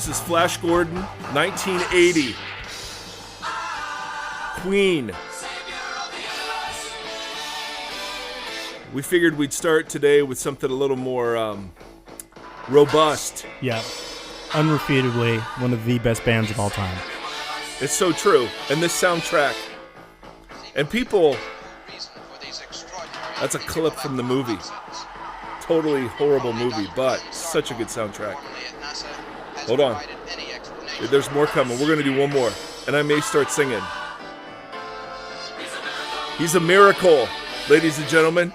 This is Flash Gordon, 1980. Queen. We figured we'd start today with something a little more robust. Yeah, unrefutably one of the best bands of all time. It's so true. And this soundtrack. And people... That's a clip from the movie. Totally horrible movie, but such a good soundtrack. Hold on. There's more coming. We're going to do one more. And I may start singing. He's a miracle, ladies and gentlemen.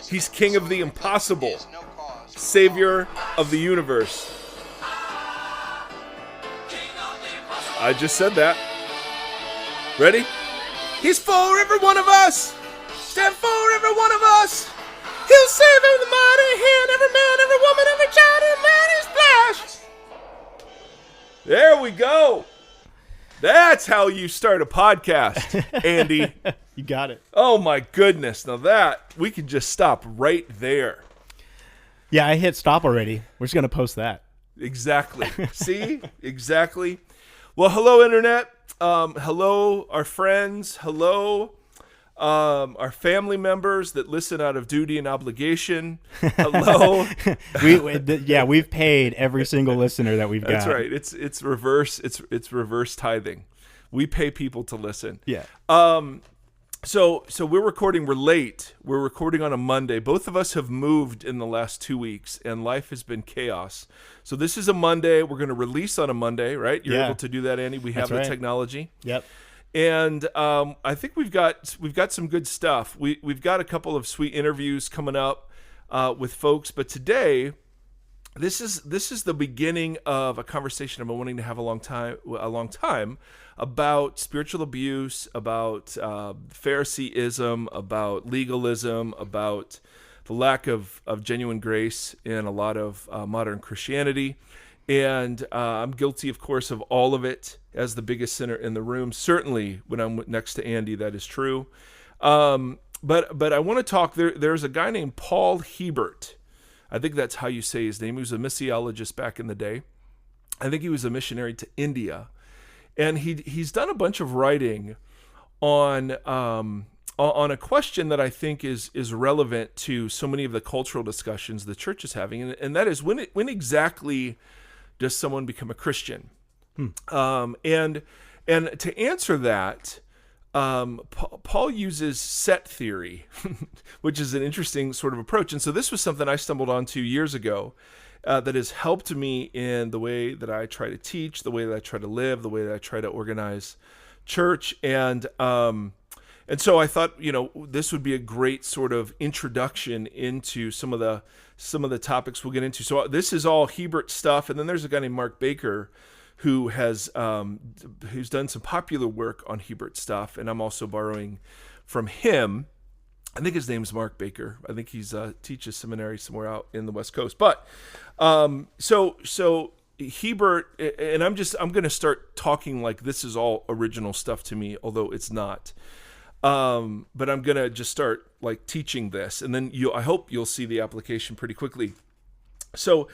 He's king of the impossible. Savior of the universe. I just said that. Ready? He's for every one of us. Stand for every one of us. He'll save every mighty hand, every man, every woman, every child, and man is flash. There we go. That's how you start a podcast, Andy. You got it. Oh my goodness. Now that, we can just stop right there. Yeah, I hit stop already. We're just going to post that. Exactly. See? Exactly. Well, hello, Internet. Hello, our friends. Hello, our family members that listen out of duty and obligation. Hello. We've paid every single listener that we've got. That's right. It's reverse. It's reverse tithing. We pay people to listen. Yeah. So we're recording. We're late. We're recording on a Monday. Both of us have moved in the last 2 weeks, and life has been chaos. So this is a Monday. We're going to release on a Monday, right? You're able to do that, Andy. We have the technology. Yep. And I think we've got some good stuff. We've got a couple of sweet interviews coming up with folks, but today this is the beginning of a conversation I've been wanting to have a long time about spiritual abuse, about Phariseeism, about legalism, about the lack of genuine grace in a lot of modern Christianity. And I'm guilty, of course, of all of it as the biggest sinner in the room. Certainly when I'm next to Andy, that is true. But I want to talk, there's a guy named Paul Hebert. I think that's how you say his name. He was a missiologist back in the day. I think he was a missionary to India. And he's done a bunch of writing on a question that I think is relevant to so many of the cultural discussions the church is having. And that is, when exactly does someone become a Christian? And to answer that, Paul uses set theory, which is an interesting sort of approach. And so this was something I stumbled onto years ago that has helped me in the way that I try to teach, the way that I try to live, the way that I try to organize church. And so I thought, this would be a great sort of introduction into some of the topics we'll get into. So this is all Hebert stuff, and then there's a guy named Mark Baker who has who's done some popular work on Hebert stuff, and I'm also borrowing from him. I think his name's Mark Baker. I think he's teaches seminary somewhere out in the West Coast. But so Hebert, and I'm going to start talking like this is all original stuff to me, although it's not. But I'm going to just start like teaching this, and then I hope you'll see the application pretty quickly. So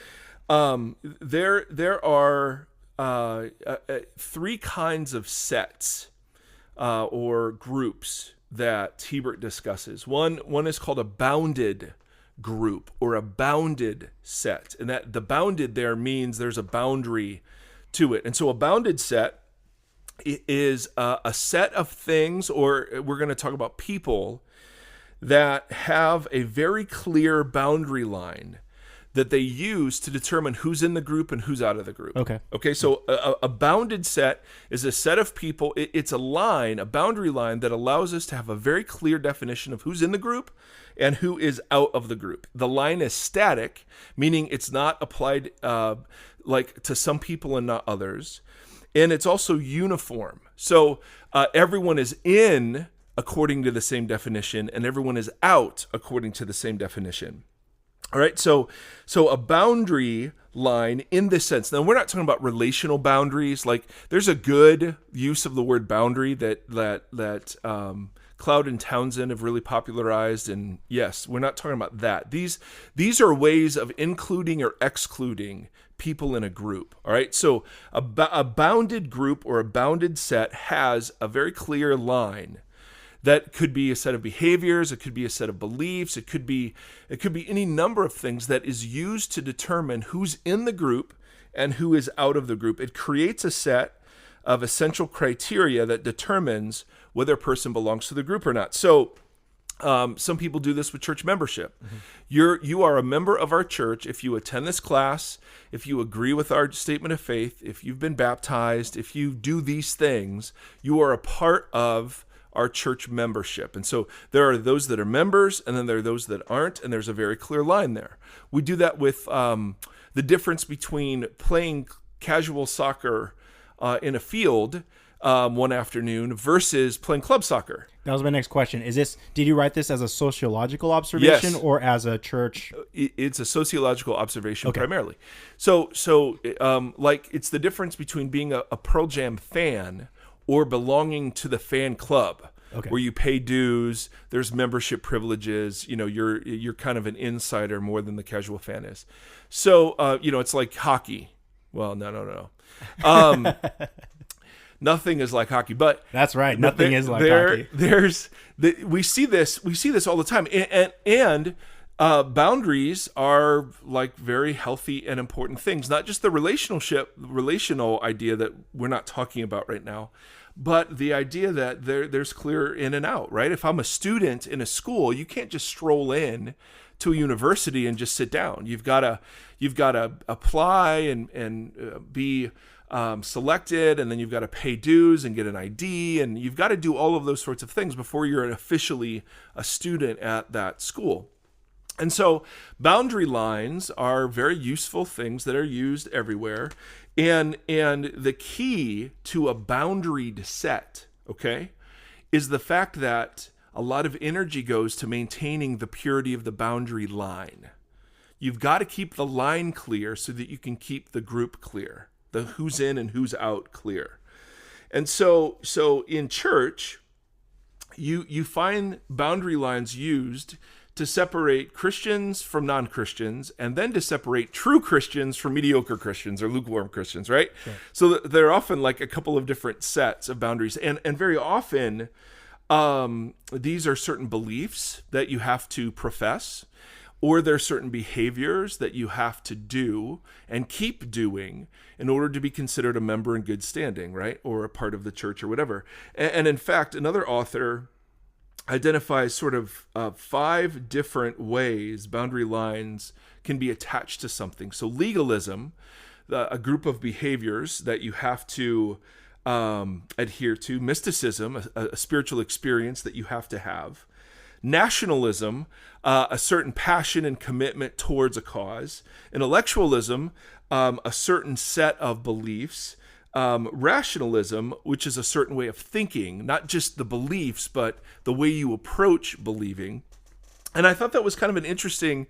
there are three kinds of sets or groups that Hebert discusses. One is called a bounded group or a bounded set, and that the bounded there means there's a boundary to it. And so a bounded set is a set of things, or we're going to talk about people, that have a very clear boundary line that they use to determine who's in the group and who's out of the group. Okay. So a bounded set is a set of people. It's a line, a boundary line that allows us to have a very clear definition of who's in the group and who is out of the group. The line is static, meaning it's not applied like to some people and not others. And it's also uniform. So everyone is in according to the same definition, and everyone is out according to the same definition. All right, so a boundary line in this sense. Now, we're not talking about relational boundaries. Like, there's a good use of the word boundary that Cloud and Townsend have really popularized. And yes, we're not talking about that. These are ways of including or excluding people in a group. All right. So a bounded group or a bounded set has a very clear line. That could be a set of behaviors, it could be a set of beliefs, it could be any number of things that is used to determine who's in the group and who is out of the group. It creates a set of essential criteria that determines whether a person belongs to the group or not. So some people do this with church membership. Mm-hmm. You are a member of our church if you attend this class, if you agree with our statement of faith, if you've been baptized, if you do these things, you are a part of our church membership. And so there are those that are members, and then there are those that aren't, and there's a very clear line there. We do that with the difference between playing casual soccer in a field one afternoon versus playing club soccer. That was my next question. Did you write this as a sociological observation Yes. or as a church? It's a sociological observation primarily. So like it's the difference between being a Pearl Jam fan or belonging to the fan club, where you pay dues, there's membership privileges, you're kind of an insider more than the casual fan is. So, it's like hockey. Well, no. Nothing is like hockey, but that's right. Nothing is like hockey. We see this all the time. And boundaries are like very healthy and important things, not just the relational idea that we're not talking about right now, but the idea that there's clear in and out, right? If I'm a student in a school, you can't just stroll in to a university and just sit down. You've got to apply and be selected, and then you've got to pay dues and get an ID, and you've got to do all of those sorts of things before you're officially a student at that school. And so boundary lines are very useful things that are used everywhere. And the key to a boundaried set, is the fact that a lot of energy goes to maintaining the purity of the boundary line. You've got to keep the line clear so that you can keep the group clear, the who's in and who's out clear. And so in church, you find boundary lines used to separate Christians from non-Christians, and then to separate true Christians from mediocre Christians or lukewarm Christians, right? Sure. So they're often like a couple of different sets of boundaries. And very often, these are certain beliefs that you have to profess, or there are certain behaviors that you have to do and keep doing in order to be considered a member in good standing, right? Or a part of the church or whatever. And in fact, another author identifies sort of 5 different ways boundary lines can be attached to something. So legalism, a group of behaviors that you have to adhere to. Mysticism, a spiritual experience that you have to have. Nationalism, a certain passion and commitment towards a cause. Intellectualism, a certain set of beliefs. Rationalism, which is a certain way of thinking, not just the beliefs, but the way you approach believing. And I thought that was kind of an interesting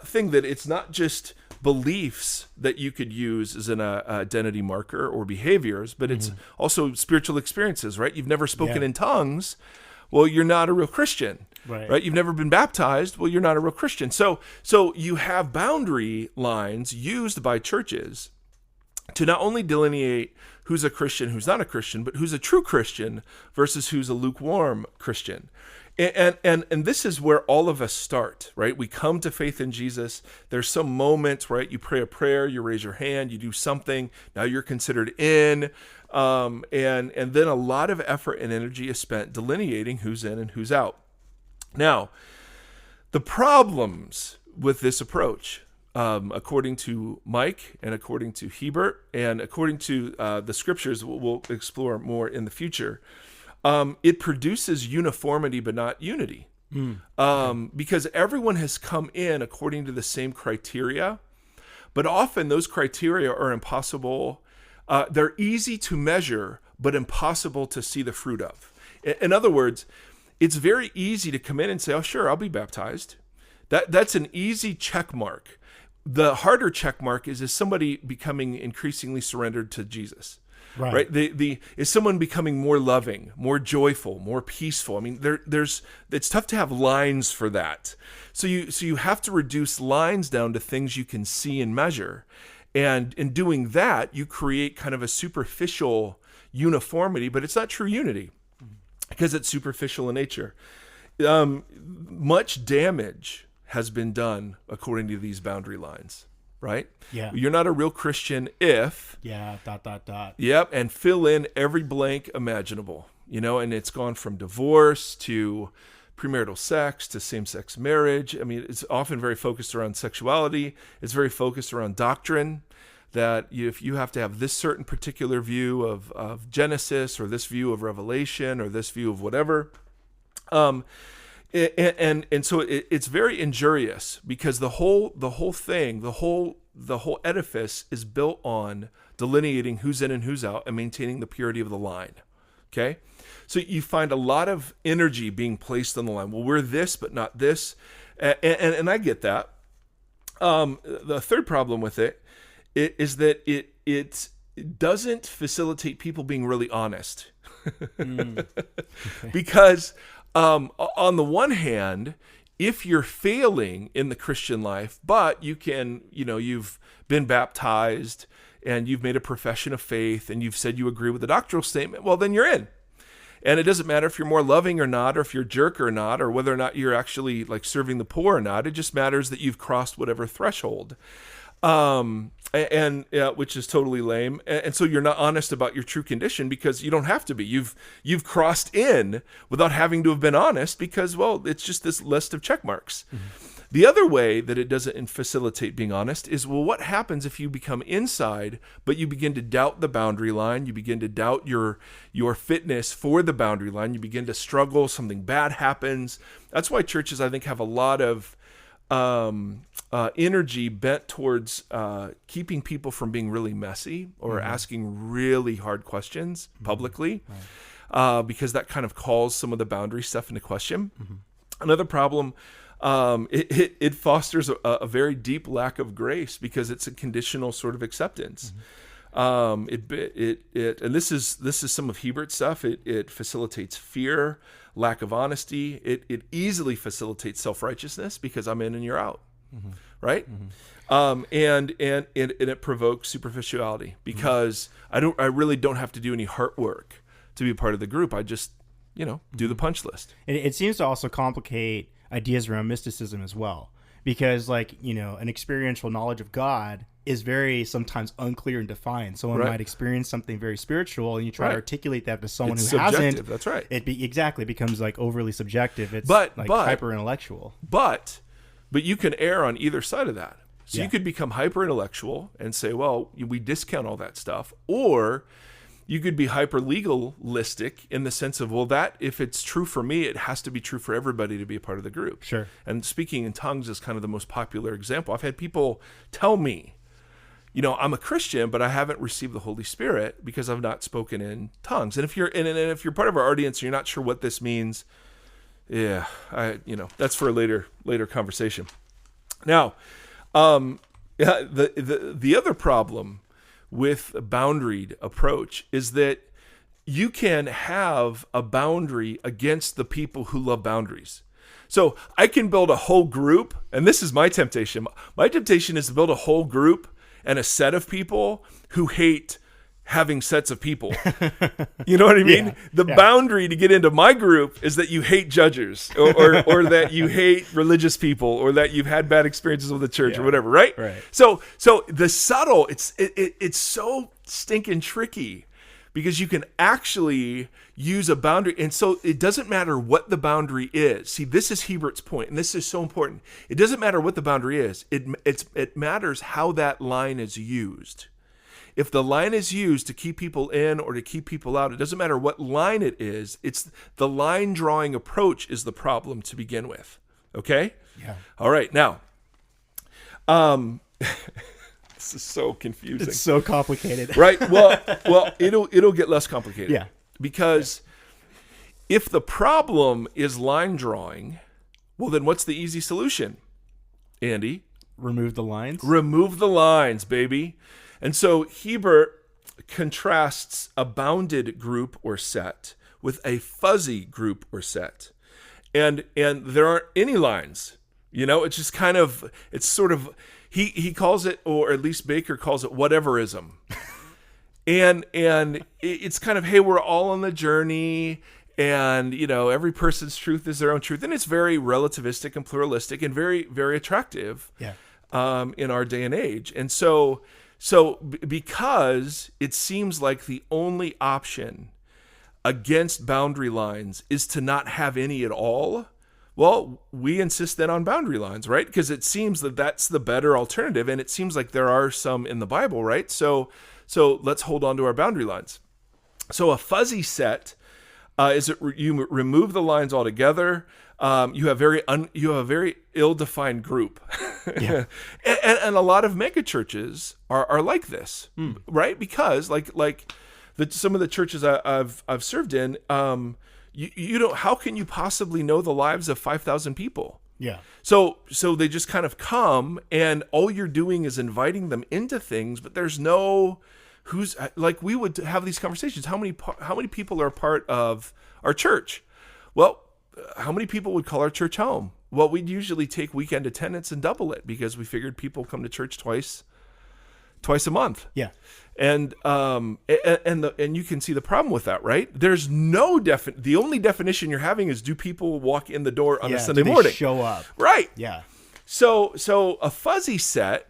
thing, that it's not just beliefs that you could use as an identity marker or behaviors, but it's also spiritual experiences, right? You've never spoken in tongues. Well, you're not a real Christian, right? You've never been baptized. Well, you're not a real Christian. So you have boundary lines used by churches to not only delineate who's a Christian, who's not a Christian, but who's a true Christian versus who's a lukewarm Christian. And this is where all of us start, right? We come to faith in Jesus. There's some moment, right? You pray a prayer, you raise your hand, you do something. Now you're considered in. And then a lot of effort and energy is spent delineating who's in and who's out. Now, the problems with this approach, according to Mike and according to Hebert and according to the scriptures we'll explore more in the future, it produces uniformity but not unity. Because everyone has come in according to the same criteria, but often those criteria are impossible. They're easy to measure, but impossible to see the fruit of. In other words, it's very easy to come in and say, oh, sure, I'll be baptized. That's an easy check mark. The harder check mark is somebody becoming increasingly surrendered to Jesus. right? The is someone becoming more loving, more joyful, more peaceful? I mean, it's tough to have lines for that. So you have to reduce lines down to things you can see and measure. And in doing that, you create kind of a superficial uniformity, but it's not true unity because it's superficial in nature. Much damage has been done according to these boundary lines, right? Yeah. You're not a real Christian if... Yeah, ... Yep, and fill in every blank imaginable, and it's gone from divorce to premarital sex to same-sex marriage. I mean, it's often very focused around sexuality. It's very focused around doctrine, that if you have to have this certain particular view of Genesis or this view of Revelation or this view of whatever. And so it's very injurious because the whole thing, the whole edifice is built on delineating who's in and who's out and maintaining the purity of the line. Okay? So you find a lot of energy being placed on the line. Well, we're this, but not this. And I get that. The third problem with it is that it doesn't facilitate people being really honest. Okay. Because on the one hand, if you're failing in the Christian life, but you've been baptized and you've made a profession of faith and you've said you agree with the doctrinal statement, well, then you're in. And it doesn't matter if you're more loving or not, or if you're a jerk or not, or whether or not you're actually like serving the poor or not. It just matters that you've crossed whatever threshold. Which is totally lame. And so you're not honest about your true condition because you don't have to be. You've crossed in without having to have been honest because, well, it's just this list of check marks. Mm-hmm. The other way that it doesn't facilitate being honest is, well, what happens if you become inside, but you begin to doubt the boundary line? You begin to doubt your fitness for the boundary line. You begin to struggle. Something bad happens. That's why churches, I think, have a lot of energy bent towards keeping people from being really messy or asking really hard questions publicly, because that kind of calls some of the boundary stuff into question. Mm-hmm. Another problem, it fosters a very deep lack of grace because it's a conditional sort of acceptance. Mm-hmm. And this is some of Hebert's stuff. It facilitates fear, lack of honesty. It easily facilitates self-righteousness because I'm in and you're out, mm-hmm. right? Mm-hmm. And it provokes superficiality because mm-hmm. I really don't have to do any heart work to be a part of the group. I just do the punch list. It seems to also complicate ideas around mysticism as well, because an experiential knowledge of God is very sometimes unclear and defined. Someone might experience something very spiritual, and you try to articulate that to someone who hasn't. That's right. It becomes like overly subjective. It's hyper intellectual. But you can err on either side of that. So you could become hyper intellectual and say, well, we discount all that stuff, or you could be hyper legalistic in the sense of, well, that if it's true for me, it has to be true for everybody to be a part of the group. Sure. And speaking in tongues is kind of the most popular example. I've had people tell me, I'm a Christian, but I haven't received the Holy Spirit because I've not spoken in tongues. And if you're part of our audience and you're not sure what this means, that's for a later conversation. Now, the other problem with a boundaried approach is that you can have a boundary against the people who love boundaries. So I can build a whole group, and this is my temptation. My temptation is to build a whole group and a set of people who hate having sets of people. You know what I mean? Yeah, the boundary to get into my group is that you hate judges or that you hate religious people or that you've had bad experiences with the church or whatever, right? Right. So the subtle, it's so stinking tricky because you can actually use a boundary. And so it doesn't matter what the boundary is. See, this is Hebert's point, and this is so important. It doesn't matter what the boundary is. It matters how that line is used. If the line is used to keep people in or to keep people out, it doesn't matter what line it is. It's the line drawing approach is the problem to begin with. Okay? Yeah. All right. Now, this is so confusing. It's so complicated. Right? Well, it'll get less complicated. Yeah. Because if the problem is line drawing, well, then what's the easy solution, Andy? Remove the lines? Remove the lines, baby. And so Hebert contrasts a bounded group or set with a fuzzy group or set. And there aren't any lines. It's just kind of, it's sort of, he calls it, or at least Baker calls it, whateverism. and it's kind of, hey, we're all on the journey, and every person's truth is their own truth, and it's very relativistic and pluralistic and very, very attractive. Yeah. In our day and age. And so because it seems like the only option against boundary lines is to not have any at all, well, we insist then on boundary lines, right? Because it seems that that's the better alternative, and it seems like there are some in the Bible, right? So let's hold on to our boundary lines. So a fuzzy set is it you remove the lines altogether. You have a very ill-defined group. Yeah. and a lot of mega churches are like this, right? Because like some of the churches I've served in, you don't. How can you possibly know the lives of 5,000 people? Yeah. So they just kind of come, and all you're doing is inviting them into things, but there's no who's like, we would have these conversations. How many people are part of our church? Well, how many people would call our church home? Well, we'd usually take weekend attendance and double it, because we figured people come to church twice a month. Yeah. And you can see the problem with that, right? There's no the only definition you're having is, do people walk in the door on a Sunday morning? Show up. Right. Yeah. So a fuzzy set.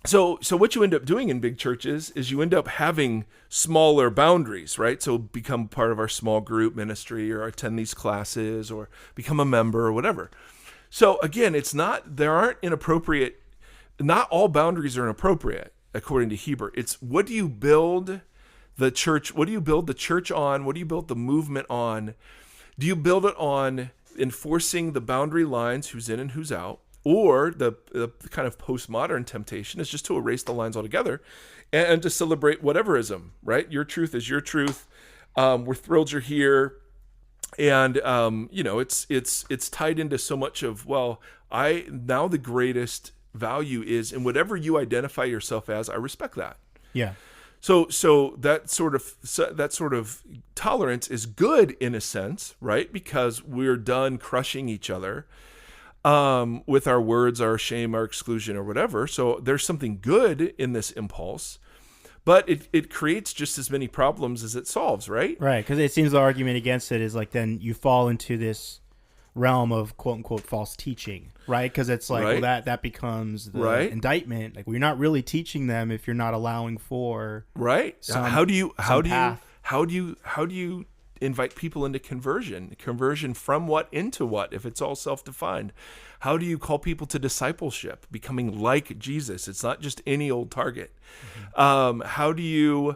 So what you end up doing in big churches is you end up having smaller boundaries, right? So become part of our small group ministry, or attend these classes, or become a member, or whatever. So again, not all boundaries are inappropriate, according to Hebert. It's, what do you build the church? What do you build the church on? What do you build the movement on? Do you build it on enforcing the boundary lines, who's in and who's out? Or the kind of postmodern temptation is just to erase the lines altogether and to celebrate whateverism, right? Your truth is your truth. We're thrilled you're here. And, it's tied into so much of, well, now the greatest value is in whatever you identify yourself as, I respect that. Yeah. So that sort of tolerance is good in a sense, right? Because we're done crushing each other with our words, our shame, our exclusion, or whatever. So there's something good in this impulse, but it creates just as many problems as it solves, right? Right, because it seems the argument against it is like, then you fall into this realm of quote unquote false teaching, right? Because it's like, right. well, that becomes the indictment. Like, we're not really teaching them if you're not allowing for right. How do you invite people into conversion from what into what, if it's all self-defined? How do you call people to discipleship, becoming like Jesus? It's not just any old target. Mm-hmm. How do you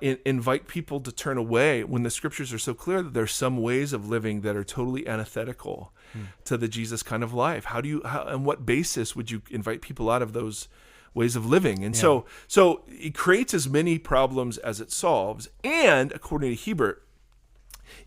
invite people to turn away when the scriptures are so clear that there's some ways of living that are totally antithetical to the Jesus kind of life? On what basis would you invite people out of those ways of living? And so it creates as many problems as it solves. And according to Hebert,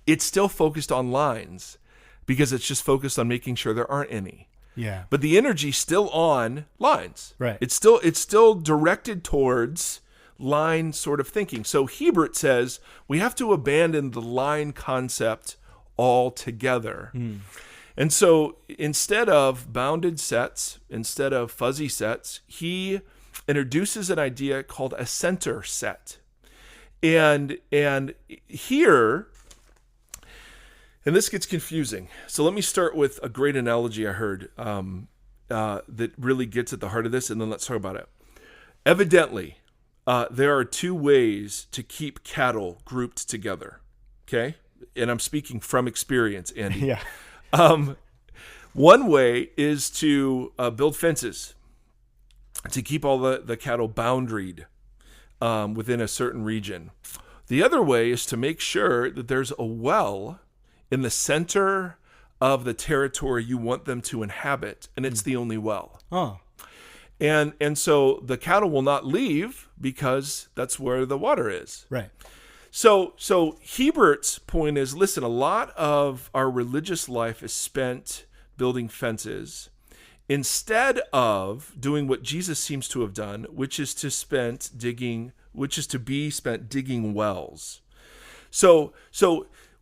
it's still focused on lines, because it's just focused on making sure there aren't any. Yeah. But the energy's still on lines. Right. It's still directed towards line sort of thinking. So Hebert says we have to abandon the line concept altogether. And so instead of bounded sets, instead of fuzzy sets, he introduces an idea called a center set. And here, and this gets confusing. So let me start with a great analogy I heard that really gets at the heart of this, and then let's talk about it. Evidently, there are two ways to keep cattle grouped together, okay? And I'm speaking from experience, Andy. Yeah. One way is to build fences to keep all the cattle boundaried within a certain region. The other way is to make sure that there's a well in the center of the territory you want them to inhabit, and it's the only well. Oh. And so the cattle will not leave because that's where the water is. Right. So Hebert's point is, listen, a lot of our religious life is spent building fences instead of doing what Jesus seems to have done, which is to spend digging which is to be spent digging wells. So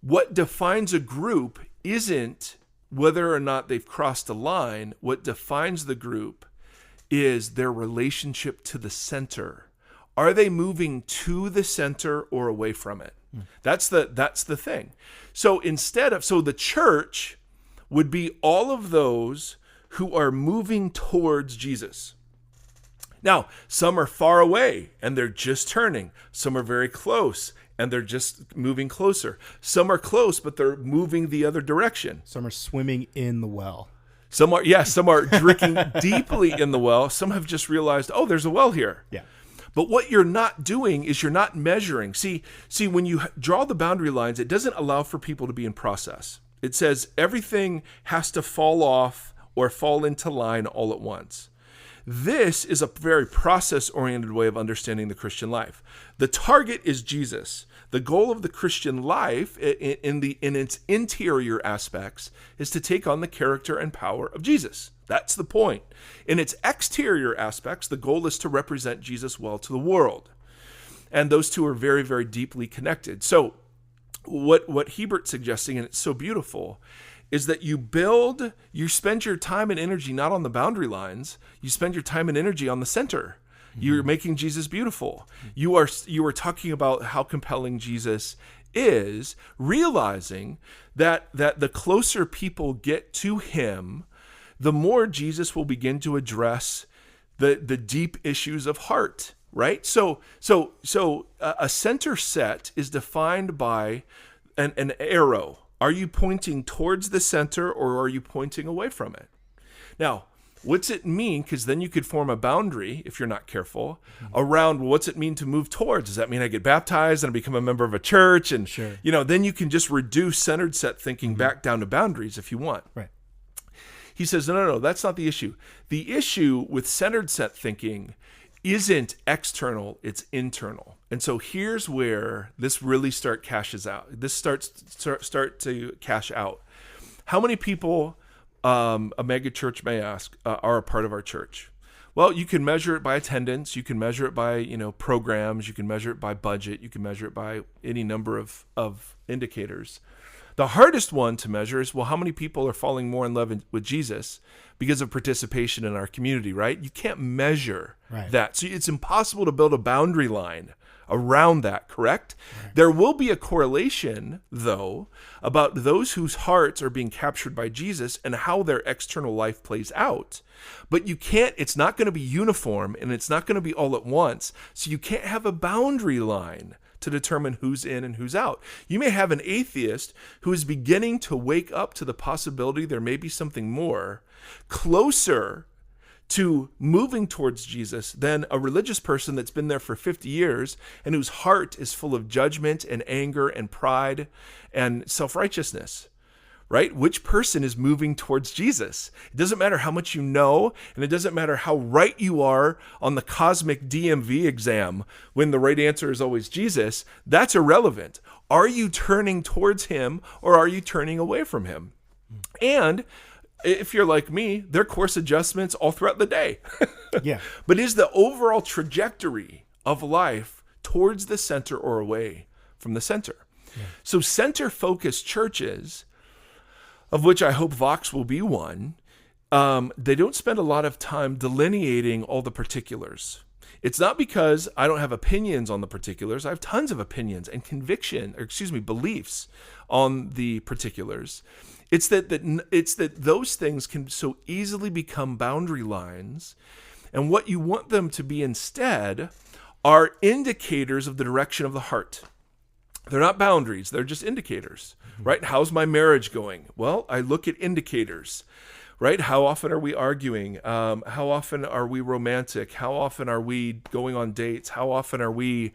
what defines a group isn't whether or not they've crossed a line. What defines the group is their relationship to the center. Are they moving to the center or away from it? That's the thing. So the church would be all of those who are moving towards Jesus. Now, some are far away and they're just turning. Some are very close and they're just moving closer. Some are close, but they're moving the other direction. Some are swimming in the well. Some are drinking deeply in the well. Some have just realized, oh, there's a well here. Yeah. But what you're not doing is you're not measuring. See, when you draw the boundary lines, it doesn't allow for people to be in process. It says everything has to fall off or fall into line all at once. This is a very process-oriented way of understanding the Christian life. The target is Jesus. The goal of the Christian life in its interior aspects is to take on the character and power of Jesus. That's the point. In its exterior aspects, the goal is to represent Jesus well to the world. And those two are very, very deeply connected. So what Hebert's suggesting, and it's so beautiful, is that you spend your time and energy not on the boundary lines, you spend your time and energy on the center. Mm-hmm. You're making Jesus beautiful. You are talking about how compelling Jesus is, realizing that the closer people get to him, the more Jesus will begin to address the deep issues of heart, right? So a center set is defined by an arrow. Are you pointing towards the center or are you pointing away from it? Now, what's it mean? Because then you could form a boundary, if you're not careful, around what's it mean to move towards? Does that mean I get baptized and I become a member of a church? And, Sure. Then you can just reduce centered set thinking back down to boundaries if you want. Right. He says, no, that's not the issue. The issue with centered set thinking isn't external, it's internal. And so here's where this really cashes out. This start to cash out. How many people, a mega church may ask, are a part of our church? Well, you can measure it by attendance. You can measure it by, programs. You can measure it by budget. You can measure it by any number of indicators. The hardest one to measure is, well, how many people are falling more in love with Jesus because of participation in our community, right? You can't measure that. So it's impossible to build a boundary line around that, correct? Right. There will be a correlation, though, about those whose hearts are being captured by Jesus and how their external life plays out. But it's not going to be uniform and it's not going to be all at once. So you can't have a boundary line to determine who's in and who's out. You may have an atheist who is beginning to wake up to the possibility there may be something more closer to moving towards Jesus than a religious person that's been there for 50 years and whose heart is full of judgment and anger and pride and self-righteousness. Right? Which person is moving towards Jesus? It doesn't matter how much you know, and it doesn't matter how right you are on the cosmic DMV exam when the right answer is always Jesus. That's irrelevant. Are you turning towards him or are you turning away from him? And if you're like me, there are course adjustments all throughout the day. Yeah. But is the overall trajectory of life towards the center or away from the center? Yeah. So center-focused churches, of which I hope Vox will be one, they don't spend a lot of time delineating all the particulars. It's not because I don't have opinions on the particulars. I have tons of opinions and beliefs on the particulars. It's that those things can so easily become boundary lines, and what you want them to be instead are indicators of the direction of the heart. They're not boundaries, they're just indicators, right? How's my marriage going? Well, I look at indicators, right? How often are we arguing? How often are we romantic? How often are we going on dates? How often are we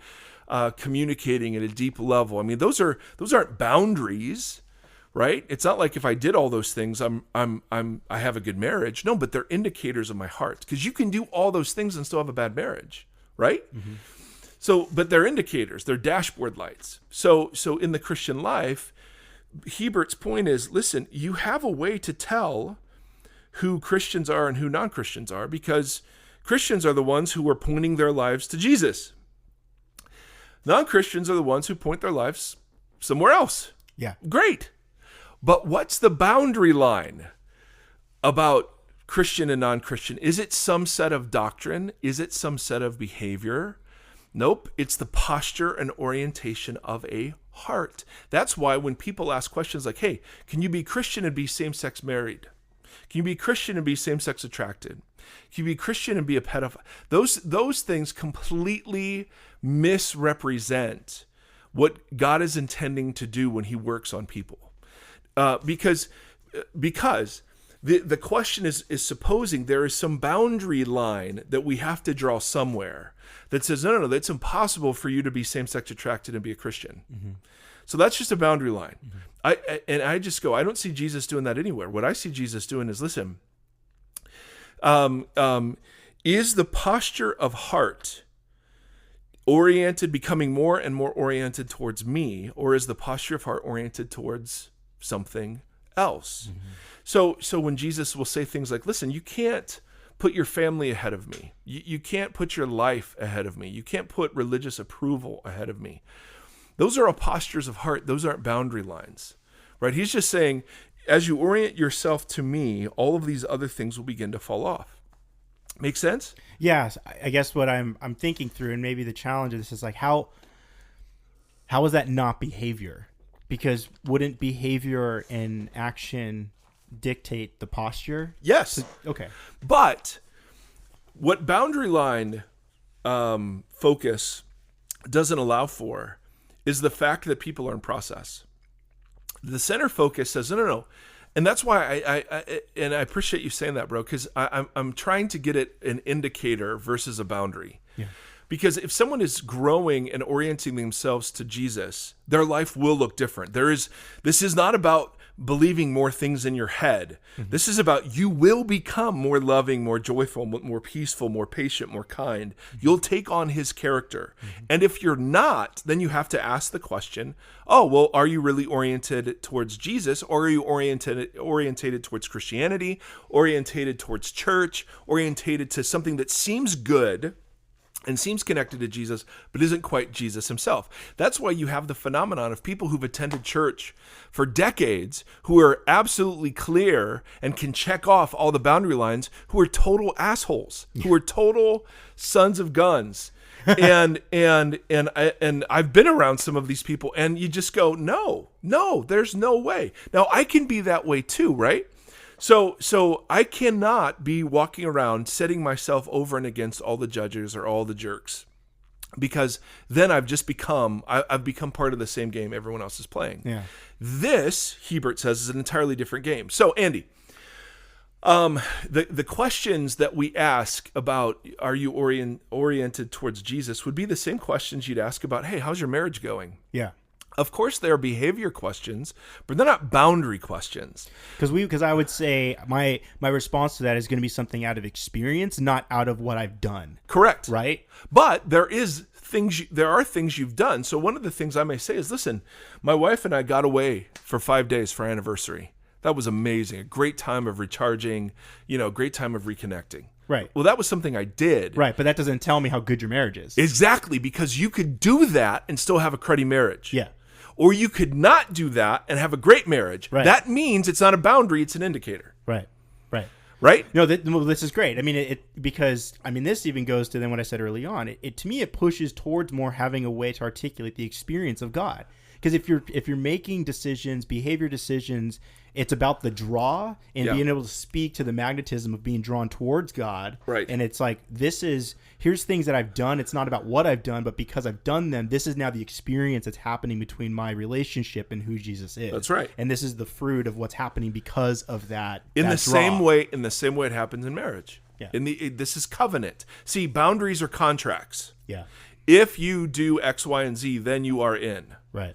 communicating at a deep level? I mean, those aren't boundaries, right? It's not like if I did all those things, I have a good marriage. No, but they're indicators of my heart, because you can do all those things and still have a bad marriage, right? Mm-hmm. So, but they're indicators, they're dashboard lights. So in the Christian life, Hebert's point is, listen, you have a way to tell who Christians are and who non-Christians are, because Christians are the ones who are pointing their lives to Jesus. Non-Christians are the ones who point their lives somewhere else. Yeah. Great. But what's the boundary line about Christian and non-Christian? Is it some set of doctrine? Is it some set of behavior? Nope. It's the posture and orientation of a heart. That's why when people ask questions like, hey, can you be Christian and be same-sex married? Can you be Christian and be same-sex attracted? Can you be Christian and be a pedophile? Those things completely misrepresent what God is intending to do when he works on people. Because the question is supposing there is some boundary line that we have to draw somewhere that says, no, that's impossible for you to be same-sex attracted and be a Christian. Mm-hmm. So that's just a boundary line. Mm-hmm. I just go, I don't see Jesus doing that anywhere. What I see Jesus doing is, listen, is the posture of heart oriented, becoming more and more oriented towards me, or is the posture of heart oriented towards something else? Mm-hmm. So when Jesus will say things like, listen, you can't put your family ahead of me. You can't put your life ahead of me. You can't put religious approval ahead of me. Those are all postures of heart. Those aren't boundary lines, right? He's just saying, as you orient yourself to me, all of these other things will begin to fall off. Make sense? Yes. I guess what I'm thinking through, and maybe the challenge of this is like, how is that not behavior? Because wouldn't behavior and action dictate the posture? Yes. Okay. But what boundary line focus doesn't allow for is the fact that people are in process. The center focus says, no. And that's why I appreciate you saying that, bro, because I'm trying to get it an indicator versus a boundary. Yeah. Because if someone is growing and orienting themselves to Jesus, their life will look different. This is not about believing more things in your head. Mm-hmm. This is about you will become more loving, more joyful, more peaceful, more patient, more kind. Mm-hmm. You'll take on his character. Mm-hmm. And if you're not, then you have to ask the question, oh, well, are you really oriented towards Jesus, or are you orientated towards Christianity, orientated towards church, orientated to something that seems good and seems connected to Jesus, but isn't quite Jesus himself? That's why you have the phenomenon of people who've attended church for decades, who are absolutely clear and can check off all the boundary lines, who are total assholes, who are total sons of guns. And I've been around some of these people, and you just go, no, there's no way. Now I can be that way too, right? So I cannot be walking around setting myself over and against all the judges or all the jerks, because then I've become part of the same game everyone else is playing. Yeah. This, Hebert says, is an entirely different game. So Andy, the questions that we ask about are you oriented towards Jesus would be the same questions you'd ask about, hey, how's your marriage going? Yeah. Of course, they are behavior questions, but they're not boundary questions. Because I would say my response to that is going to be something out of experience, not out of what I've done. Correct. Right? But there are things you've done. So one of the things I may say is, listen, my wife and I got away for 5 days for our anniversary. That was amazing. A great time of recharging, a great time of reconnecting. Right. Well, that was something I did. Right, but that doesn't tell me how good your marriage is. Exactly, because you could do that and still have a cruddy marriage. Yeah. Or you could not do that and have a great marriage. Right. That means it's not a boundary, it's an indicator. Right. Right? No, this is great. I mean, because this even goes to then what I said early on. To me, it pushes towards more having a way to articulate the experience of God. Because if you're making decisions, behavior decisions, it's about the draw and being able to speak to the magnetism of being drawn towards God. Right. And it's like, here's things that I've done. It's not about what I've done, but because I've done them, this is now the experience that's happening between my relationship and who Jesus is. That's right. And this is the fruit of what's happening because of that. In the same way it happens in marriage. Yeah. This is covenant. See, boundaries are contracts. Yeah. If you do X, Y, and Z, then you are in. Right.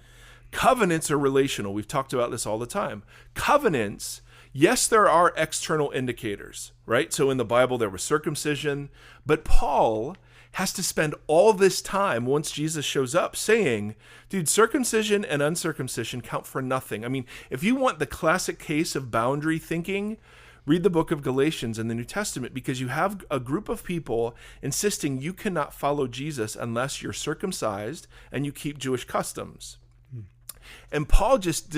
Covenants are relational. We've talked about this all the time. Covenants, yes, there are external indicators, right? So in the Bible, there was circumcision, but Paul has to spend all this time once Jesus shows up saying, dude, circumcision and uncircumcision count for nothing. I mean, if you want the classic case of boundary thinking, Read the book of Galatians in the New Testament, because you have a group of people insisting you cannot follow Jesus unless you're circumcised and you keep Jewish customs. And Paul just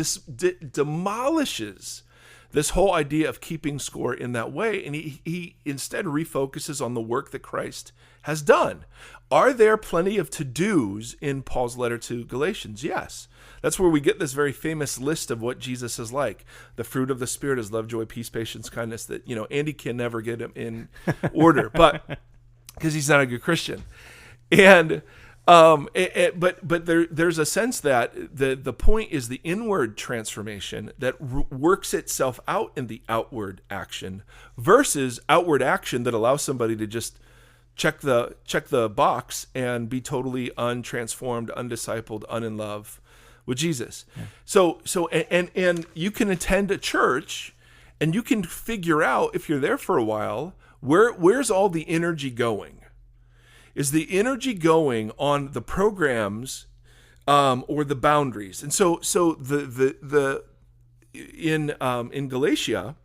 demolishes this whole idea of keeping score in that way, and he instead refocuses on the work that Christ has done. Are there plenty of to-dos in Paul's letter to Galatians? Yes. That's where we get this very famous list of what Jesus is like. The fruit of the Spirit is love, joy, peace, patience, kindness, that, Andy can never get them in order, but because he's not a good Christian. And but there's a sense that the point is the inward transformation that works itself out in the outward action versus outward action that allows somebody to just check the box and be totally untransformed, undiscipled, unin love with Jesus. Yeah. So and you can attend a church and you can figure out, if you're there for a while, where's all the energy going? Is the energy going on the programs or the boundaries? And so in Galatia,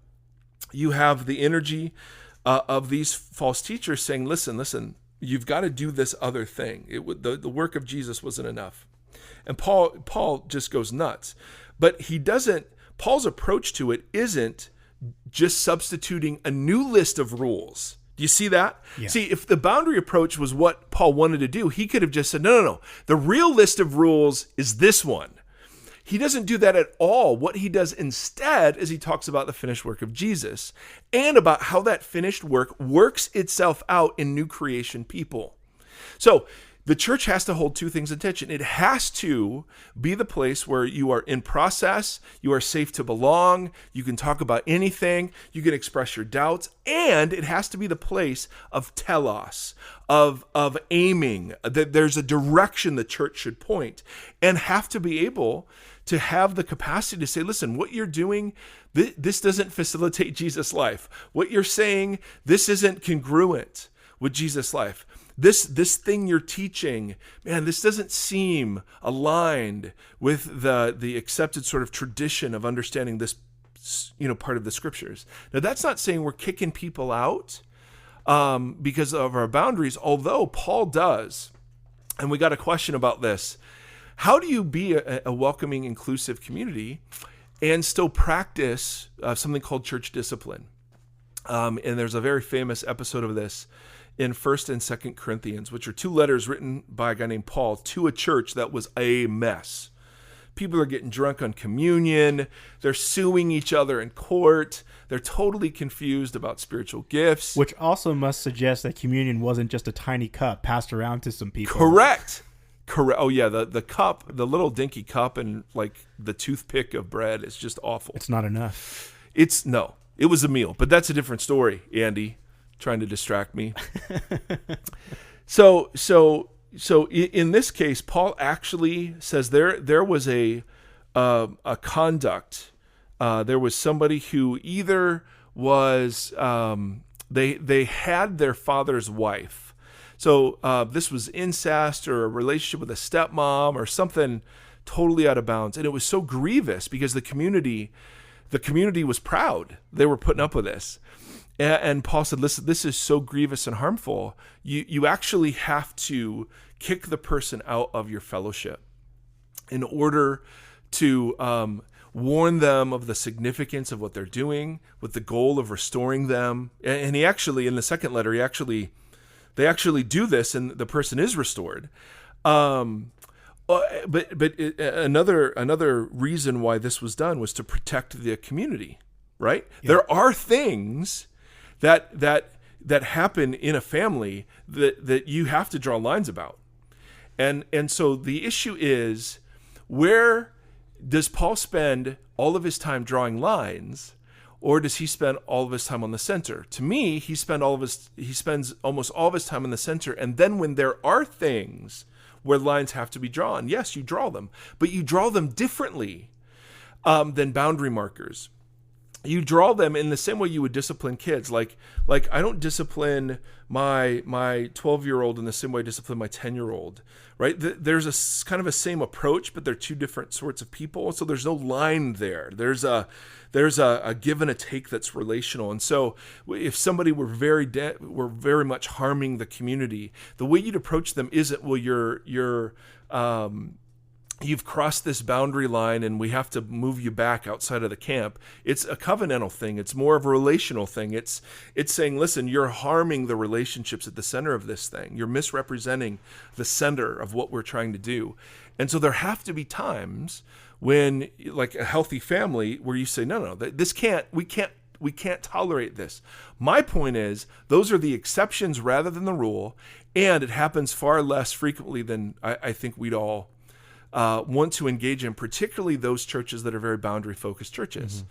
you have the energy of these false teachers saying, listen, you've got to do this other thing. The work of Jesus wasn't enough. And Paul just goes nuts. But Paul's approach to it isn't just substituting a new list of rules. Do you see that? Yeah. See, if the boundary approach was what Paul wanted to do, he could have just said, no. The real list of rules is this one. He doesn't do that at all. What he does instead is he talks about the finished work of Jesus and about how that finished work works itself out in new creation people. So the church has to hold two things in tension. It has to be the place where you are in process, you are safe to belong, you can talk about anything, you can express your doubts, and it has to be the place of telos, of aiming, that there's a direction the church should point, and have to be able to have the capacity to say, listen, what you're doing, this doesn't facilitate Jesus' life. What you're saying, this isn't congruent with Jesus' life. This thing you're teaching, man, this doesn't seem aligned with the accepted sort of tradition of understanding this, part of the scriptures. Now, that's not saying we're kicking people out because of our boundaries, although Paul does. And we got a question about this. How do you be a welcoming, inclusive community and still practice something called church discipline? And there's a very famous episode of this in 1st and 2nd Corinthians, which are two letters written by a guy named Paul to a church that was a mess. People are getting drunk on communion. They're suing each other in court. They're totally confused about spiritual gifts. Which also must suggest that communion wasn't just a tiny cup passed around to some people. Correct. Oh, yeah, the cup, the little dinky cup and like the toothpick of bread is just awful. It's not enough. It was a meal, but that's a different story, Andy. Trying to distract me. So in this case, Paul actually says there was a conduct. There was somebody who either was they had their father's wife. So this was incest or a relationship with a stepmom or something totally out of bounds, and it was so grievous because the community was proud. They were putting up with this. And Paul said, listen, this is so grievous and harmful. You actually have to kick the person out of your fellowship in order to warn them of the significance of what they're doing with the goal of restoring them. And he actually, in the second letter, they actually do this and the person is restored. But another reason why this was done was to protect the community, right? Yeah. There are things that happen in a family that you have to draw lines about. And so the issue is, where does Paul spend all of his time drawing lines, or does he spend all of his time on the center? To me, he spends almost all of his time in the center, and then when there are things where lines have to be drawn, yes, you draw them, but you draw them differently than boundary markers. you draw them in the same way you would discipline kids. Like I don't discipline my 12-year-old in the same way I discipline my 10-year-old, right? There's a kind of a same approach, but they're two different sorts of people. So there's no line there. There's a give and a take that's relational. And so if somebody were very much harming the community, the way you'd approach them isn't, well, you've crossed this boundary line and we have to move you back outside of the camp. It's a covenantal thing. It's more of a relational thing. It's saying, listen, you're harming the relationships at the center of this thing. You're misrepresenting the center of what we're trying to do. And so there have to be times when, like a healthy family, where you say, no, we can't tolerate this. My point is, those are the exceptions rather than the rule, and it happens far less frequently than I think we'd all want to engage in, particularly those churches that are very boundary-focused churches,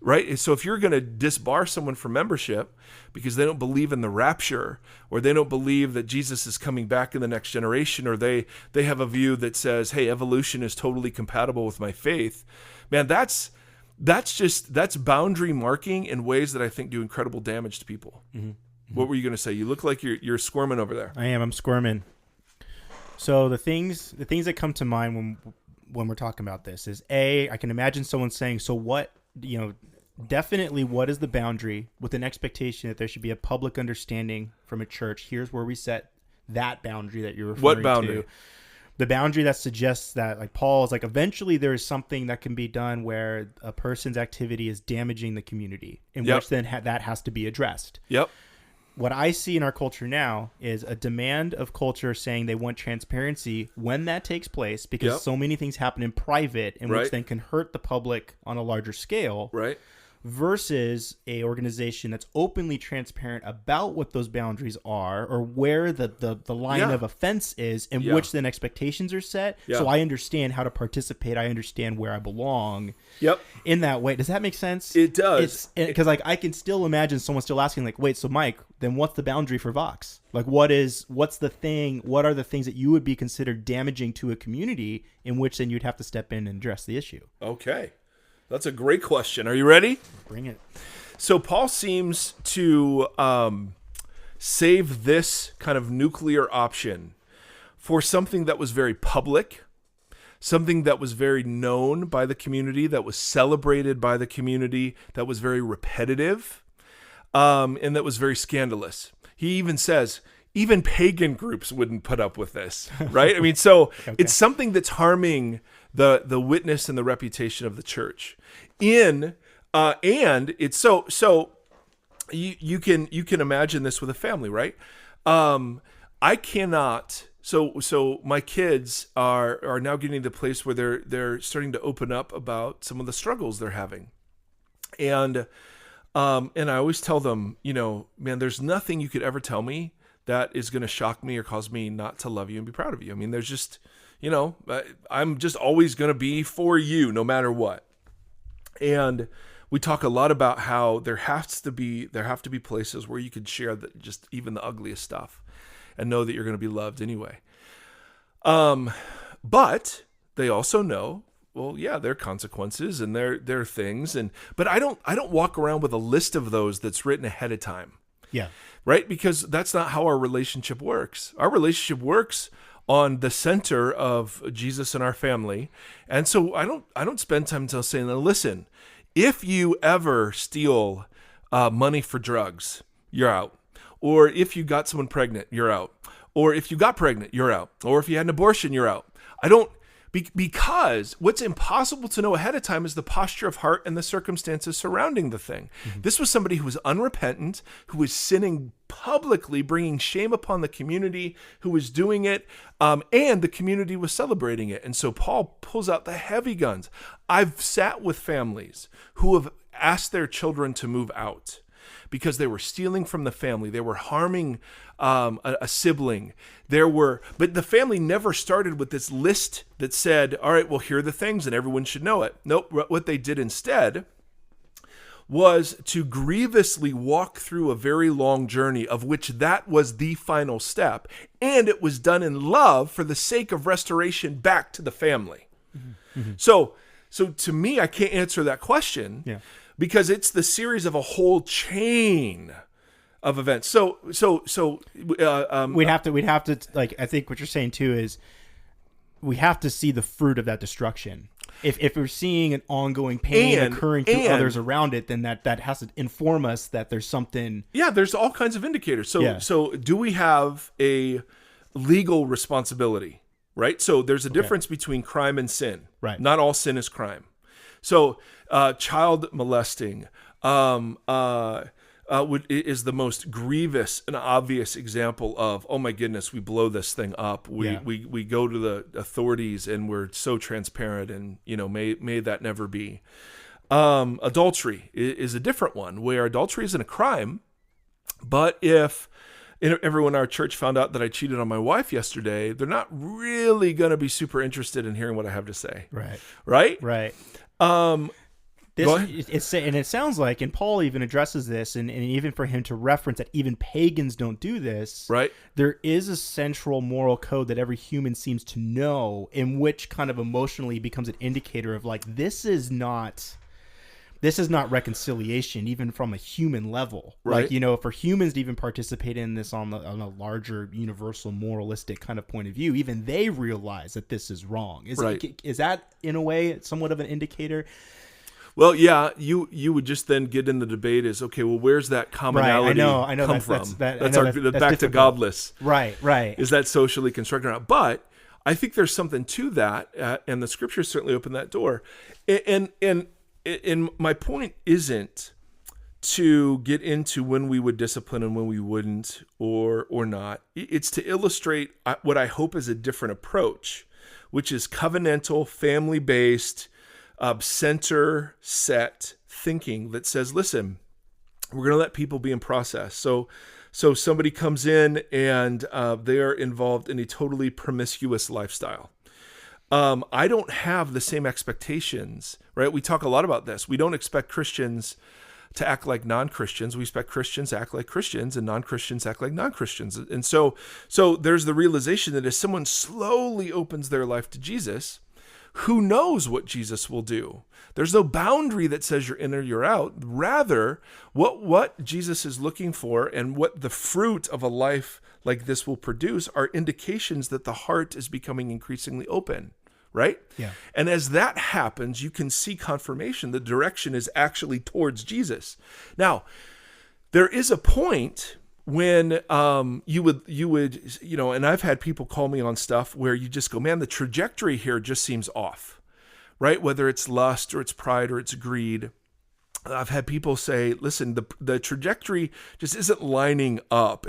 right? So if you're going to disbar someone from membership because they don't believe in the rapture, or they don't believe that Jesus is coming back in the next generation, or they have a view that says, hey, evolution is totally compatible with my faith, man, that's boundary marking in ways that I think do incredible damage to people. What were you going to say? You look like you're squirming over there. I'm squirming. So the things that come to mind when we're talking about this is, I can imagine someone saying, so what, definitely what is the boundary, with an expectation that there should be a public understanding from a church. Here's where we set that boundary that you're referring to. What boundary? The boundary that suggests that, like Paul is like, eventually there is something that can be done where a person's activity is damaging the community, in which then that has to be addressed. Yep. What I see in our culture now is a demand of culture saying they want transparency when that takes place, because so many things happen in private, and which then can hurt the public on a larger scale. Right. Versus a organization that's openly transparent about what those boundaries are, or where the line of offense is, in which then expectations are set. So I understand how to participate. I understand where I belong. In that way. Does that make sense? It does. Because like I can still imagine someone still asking, like, wait, so Mike, then what's the boundary for Vox? Like, what's the thing? What are the things that you would be considered damaging to a community, in which then you'd have to step in and address the issue? Okay. That's a great question. Are you ready? Bring it. So Paul seems to save this kind of nuclear option for something that was very public, something that was very known by the community, that was celebrated by the community, that was very repetitive, and that was very scandalous. He even says, even pagan groups wouldn't put up with this, right? I mean, so it's something that's harming the witness and the reputation of the church. And it's so you can imagine this with a family, right? I cannot. So my kids are now getting to the place where they're starting to open up about some of the struggles they're having, and I always tell them, man, there's nothing you could ever tell me that is going to shock me or cause me not to love you and be proud of you. I mean, there's just, I'm just always going to be for you no matter what. And we talk a lot about how there have to be places where you can share just even the ugliest stuff and know that you're going to be loved anyway. But they also know, well, yeah, there are consequences and there are things, but I don't walk around with a list of those that's written ahead of time. Yeah. Right? Because that's not how our relationship works. Our relationship works on the center of Jesus and our family. And so I don't spend time saying, now listen, if you ever steal money for drugs, you're out. Or if you got someone pregnant, you're out. Or if you got pregnant, you're out. Or if you had an abortion, you're out. Because what's impossible to know ahead of time is the posture of heart and the circumstances surrounding the thing. Mm-hmm. This was somebody who was unrepentant, who was sinning publicly, bringing shame upon the community who was doing it, and the community was celebrating it. And so Paul pulls out the heavy guns. I've sat with families who have asked their children to move out because they were stealing from the family. They were harming a sibling. But the family never started with this list that said, all right, well, here are the things and everyone should know it. Nope. What they did instead was to grievously walk through a very long journey, of which that was the final step. And it was done in love for the sake of restoration back to the family. Mm-hmm. So to me, I can't answer that question. Yeah. because it's the series of a whole chain of events. So we'd have to like, I think what you're saying too is we have to see the fruit of that destruction. If we're seeing an ongoing pain occurring to others around it, then that has to inform us that there's something. Yeah, there's all kinds of indicators. So do we have a legal responsibility, right? So there's a difference between crime and sin. Right. Not all sin is crime. So child molesting is the most grievous and obvious example of, oh my goodness, we blow this thing up. We go to the authorities and we're so transparent, and may that never be. Adultery is a different one, where adultery isn't a crime, but if everyone in our church found out that I cheated on my wife yesterday, they're not really going to be super interested in hearing what I have to say. Right. It sounds like, and Paul even addresses this, and even for him to reference that even pagans don't do this, right? There is a central moral code that every human seems to know, in which kind of emotionally becomes an indicator of like, this is not reconciliation, even from a human level. Right. Like, for humans to even participate in this on a larger universal moralistic kind of point of view, even they realize that this is wrong. Is that in a way somewhat of an indicator? Well, yeah, you would just then get in the debate is, okay, well, where's that commonality I know come from? That's back to godless. Right. Is that socially constructed or not? But I think there's something to that, and the scriptures certainly open that door. And my point isn't to get into when we would discipline and when we wouldn't or not. It's to illustrate what I hope is a different approach, which is covenantal, family-based, center set thinking that says, listen, we're going to let people be in process. So somebody comes in and they are involved in a totally promiscuous lifestyle. I don't have the same expectations, right? We talk a lot about this. We don't expect Christians to act like non-Christians. We expect Christians to act like Christians and non-Christians act like non-Christians. And so there's the realization that as someone slowly opens their life to Jesus, who knows what Jesus will do? There's no boundary that says you're in or you're out. Rather, what Jesus is looking for and what the fruit of a life like this will produce are indications that the heart is becoming increasingly open, right? Yeah. And as that happens, you can see confirmation. The direction is actually towards Jesus. Now, there is a point when you would, and I've had people call me on stuff where you just go, man, the trajectory here just seems off, right? Whether it's lust or it's pride or it's greed. I've had people say, listen, the trajectory just isn't lining up.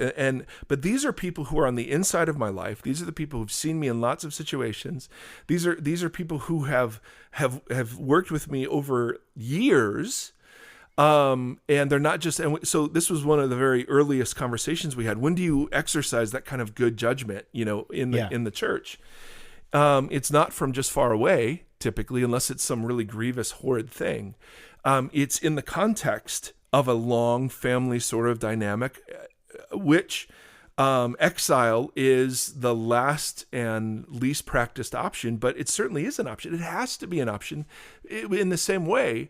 But these are people who are on the inside of my life. These are the people who've seen me in lots of situations. These are people who have worked with me over years. And they're not just, and so this was one of the very earliest conversations we had. When do you exercise that kind of good judgment, in the church? It's not from just far away, typically, unless it's some really grievous, horrid thing. It's in the context of a long family sort of dynamic, which exile is the last and least practiced option, but it certainly is an option. It has to be an option in the same way.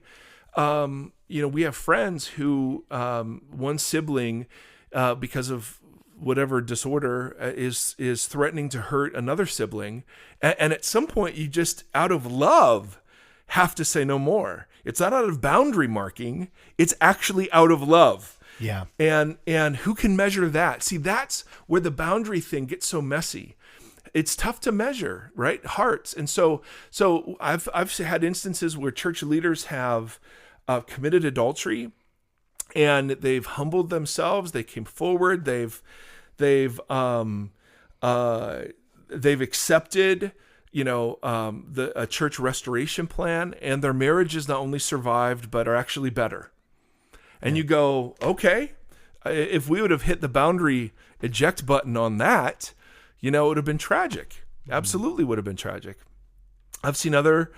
We have friends who one sibling, because of whatever disorder, is threatening to hurt another sibling. And at some point, you just, out of love, have to say no more. It's not out of boundary marking. It's actually out of love. Yeah. And who can measure that? See, that's where the boundary thing gets so messy. It's tough to measure, right? Hearts. And so I've had instances where church leaders have committed adultery, and they've humbled themselves. They came forward. They've accepted, a church restoration plan, and their marriages not only survived but are actually better. And you go, okay, if we would have hit the boundary eject button on that, it would have been tragic. Absolutely would have been tragic. I've seen other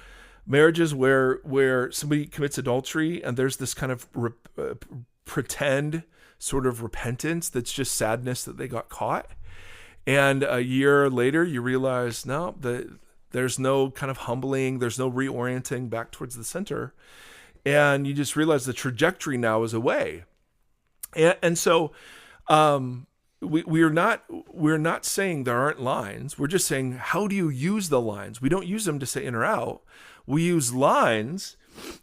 marriages where somebody commits adultery and there's this kind of pretend sort of repentance that's just sadness that they got caught. And a year later, you realize, no, there's no kind of humbling, there's no reorienting back towards the center. And you just realize the trajectory now is away. And so we're not saying there aren't lines. We're just saying, how do you use the lines? We don't use them to say in or out. We use lines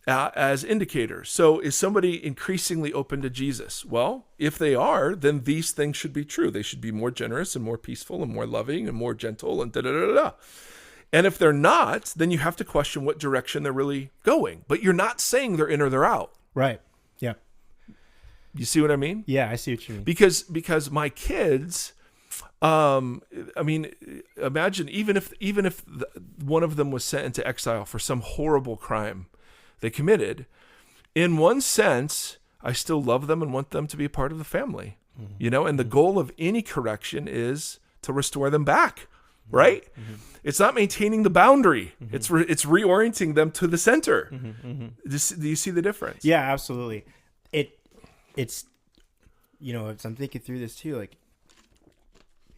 as indicators. So is somebody increasingly open to Jesus? Well, if they are, then these things should be true. They should be more generous and more peaceful and more loving and more gentle and da-da-da-da-da. And if they're not, then you have to question what direction they're really going. But you're not saying they're in or they're out. Right. Yeah. You see what I mean? Yeah, I see what you mean. Because my kids, imagine even if one of them was sent into exile for some horrible crime they committed, in one sense, I still love them and want them to be a part of the family. Mm-hmm. And the goal of any correction is to restore them back, right? Mm-hmm. It's not maintaining the boundary. Mm-hmm. It's reorienting them to the center. Mm-hmm. Mm-hmm. Do you see the difference? Yeah, absolutely. It's as I'm thinking through this too, like,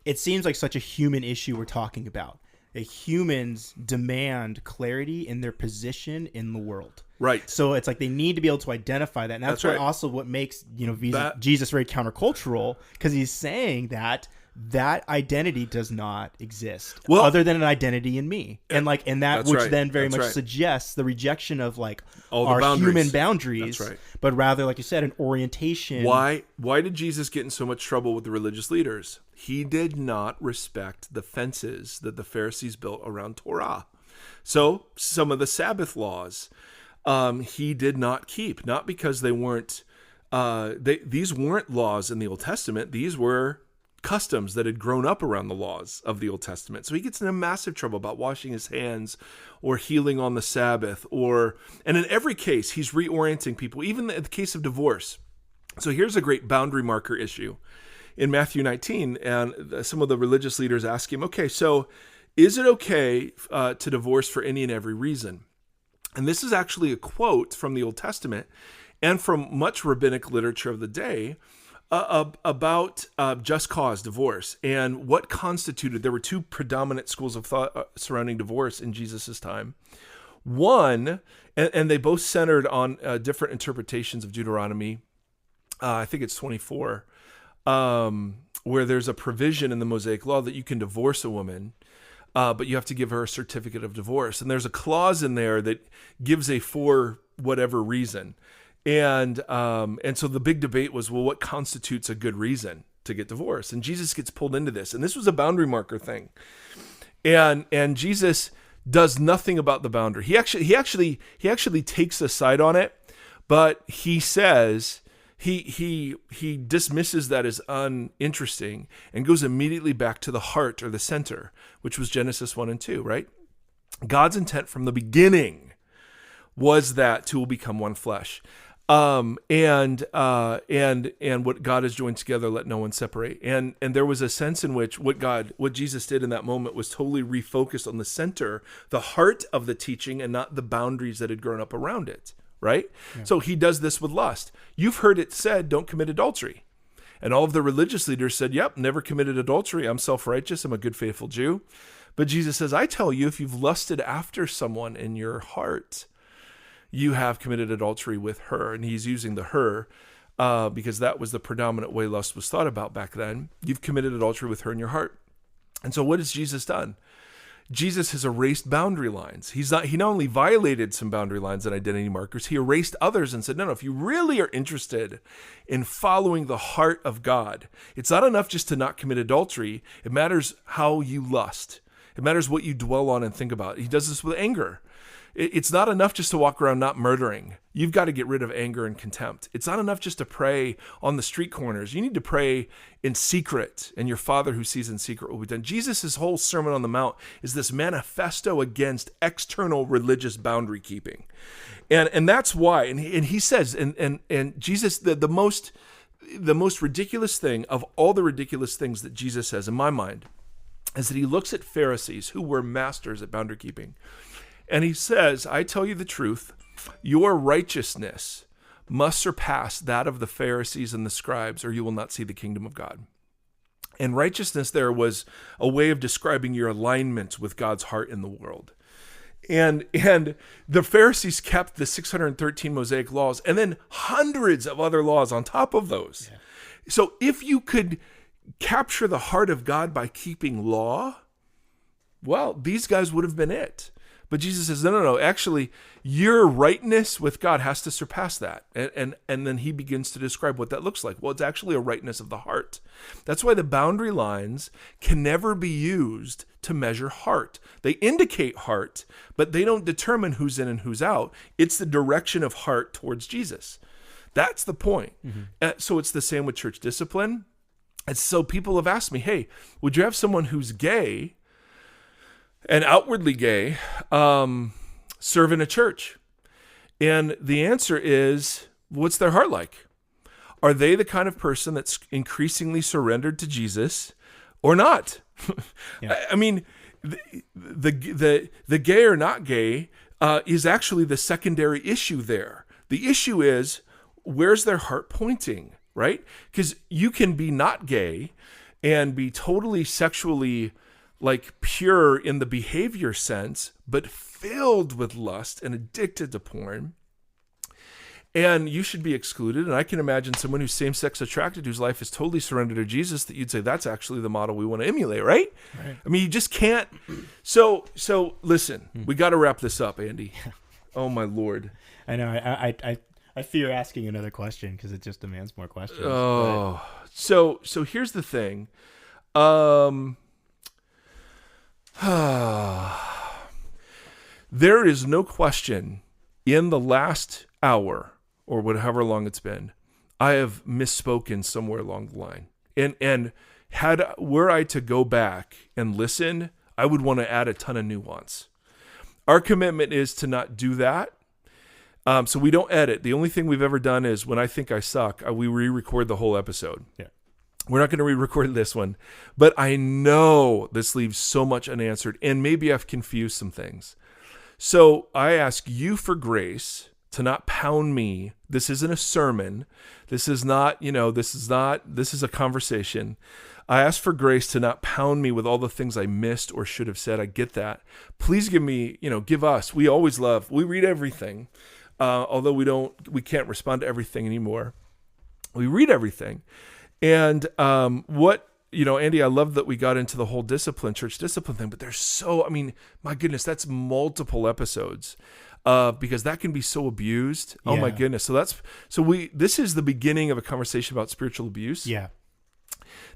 it seems like such a human issue we're talking about. Humans demand clarity in their position in the world. Right. So it's like they need to be able to identify that. And that's right. Also what makes, Jesus very countercultural, because he's saying that identity does not exist other than an identity in me. And that which right. then very that's much right. suggests the rejection of all our boundaries. human boundaries, that's right. but rather, like you said, an orientation. Why did Jesus get in so much trouble with the religious leaders? He did not respect the fences that the Pharisees built around Torah. So some of the Sabbath laws, he did not keep, not because they weren't, these weren't laws in the Old Testament. These were customs that had grown up around the laws of the Old Testament. So he gets in a massive trouble about washing his hands or healing on the Sabbath, and in every case, he's reorienting people, even in the case of divorce. So here's a great boundary marker issue in Matthew 19. And some of the religious leaders ask him, okay, so is it okay to divorce for any and every reason? And this is actually a quote from the Old Testament and from much rabbinic literature of the day about just cause divorce and what constituted. There were two predominant schools of thought surrounding divorce in Jesus's time. One, and they both centered on different interpretations of Deuteronomy. I think it's 24, where there's a provision in the Mosaic law that you can divorce a woman, but you have to give her a certificate of divorce. And there's a clause in there that gives a for whatever reason. And so the big debate was, well, what constitutes a good reason to get divorced? And Jesus gets pulled into this. And this was a boundary marker thing. And Jesus does nothing about the boundary. He actually takes a side on it, but he says he dismisses that as uninteresting and goes immediately back to the heart or the center, which was Genesis 1 and 2, right? God's intent from the beginning was that two will become one flesh. And what God has joined together, let no one separate. And there was a sense in which what Jesus did in that moment was totally refocused on the center, the heart of the teaching, and not the boundaries that had grown up around it, right? Yeah. So he does this with lust. You've heard it said, don't commit adultery. And all of the religious leaders said, yep, never committed adultery. I'm self-righteous. I'm a good, faithful Jew. But Jesus says, I tell you, if you've lusted after someone in your heart, you have committed adultery with her. And he's using the her because that was the predominant way lust was thought about back then. You've committed adultery with her in your heart. And so what has Jesus done? Jesus has erased boundary lines. He not only violated some boundary lines and identity markers, he erased others and said, no, if you really are interested in following the heart of God, it's not enough just to not commit adultery. It matters how you lust. It matters what you dwell on and think about. He does this with anger. It's not enough just to walk around not murdering. You've got to get rid of anger and contempt. It's not enough just to pray on the street corners. You need to pray in secret, and your Father who sees in secret will be done. Jesus' whole Sermon on the Mount is this manifesto against external religious boundary keeping. And that's why, and he says, and Jesus, the most ridiculous thing of all the ridiculous things that Jesus says, in my mind, is that he looks at Pharisees who were masters at boundary keeping. And he says, I tell you the truth, your righteousness must surpass that of the Pharisees and the scribes, or you will not see the kingdom of God. And righteousness there was a way of describing your alignment with God's heart in the world. And the Pharisees kept the 613 Mosaic laws and then hundreds of other laws on top of those. Yeah. So if you could capture the heart of God by keeping law, well, these guys would have been it. But Jesus says, no. Actually, your rightness with God has to surpass that. And then he begins to describe what that looks like. Well, it's actually a rightness of the heart. That's why the boundary lines can never be used to measure heart. They indicate heart, but they don't determine who's in and who's out. It's the direction of heart towards Jesus. That's the point. Mm-hmm. So it's the same with church discipline. And so people have asked me, hey, would you have someone who's gay and outwardly gay serve in a church? And the answer is, what's their heart like? Are they the kind of person that's increasingly surrendered to Jesus or not? Yeah. I mean, the gay or not gay is actually the secondary issue there. The issue is, where's their heart pointing, right? Because you can be not gay and be totally sexually like pure in the behavior sense, but filled with lust and addicted to porn. And you should be excluded. And I can imagine someone who's same-sex attracted, whose life is totally surrendered to Jesus, that you'd say, that's actually the model we want to emulate, right? I mean, you just can't. So listen, we got to wrap this up, Andy. Oh, my Lord. I know. I fear asking another question because it just demands more questions. Oh, but... so here's the thing. There is no question in the last hour or whatever long it's been, I have misspoken somewhere along the line. And were I to go back and listen, I would want to add a ton of nuance. Our commitment is to not do that. So we don't edit. The only thing we've ever done is when I think I suck, we re-record the whole episode. Yeah. We're not going to re-record this one, but I know this leaves so much unanswered, and maybe I've confused some things. So I ask you for grace to not pound me. This isn't a sermon. This is not, this is a conversation. I ask for grace to not pound me with all the things I missed or should have said. I get that. Please give me, give us. We always love, we read everything. Although we can't respond to everything anymore. We read everything. And Andy, I love that we got into the whole church discipline thing, but there's my goodness, that's multiple episodes because that can be so abused. Yeah. Oh my goodness. This is the beginning of a conversation about spiritual abuse. Yeah.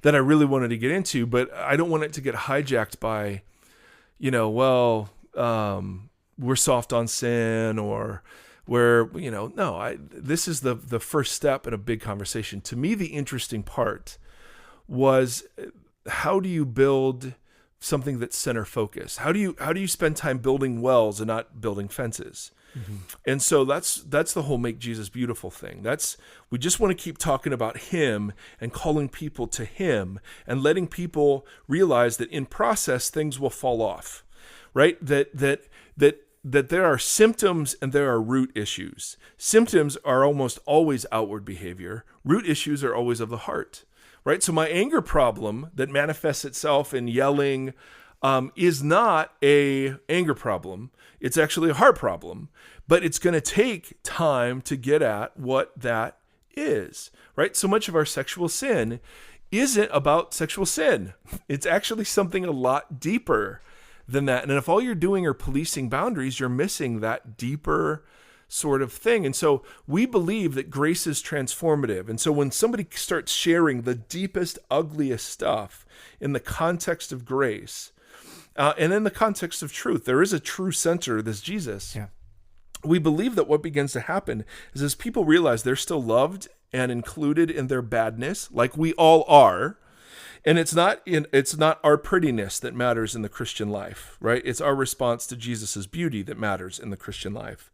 That I really wanted to get into, but I don't want it to get hijacked by, we're soft on sin or this is the first step in a big conversation. To me, the interesting part was, how do you build something that's center focused? How do you spend time building wells and not building fences? Mm-hmm. And so that's the whole Make Jesus Beautiful thing. We just want to keep talking about him and calling people to him and letting people realize that in process things will fall off, right? That there are symptoms and there are root issues. Symptoms are almost always outward behavior. Root issues are always of the heart, right? So my anger problem that manifests itself in yelling is not a anger problem. It's actually a heart problem, but it's going to take time to get at what that is, right? So much of our sexual sin isn't about sexual sin. It's actually something a lot deeper than that. And if all you're doing are policing boundaries, you're missing that deeper sort of thing. And so we believe that grace is transformative. And so when somebody starts sharing the deepest, ugliest stuff in the context of grace, and in the context of truth, there is a true center to this Jesus. Yeah. We believe that what begins to happen is as people realize they're still loved and included in their badness, like we all are. And it's not our prettiness that matters in the Christian life, right? It's our response to Jesus's beauty that matters in the Christian life.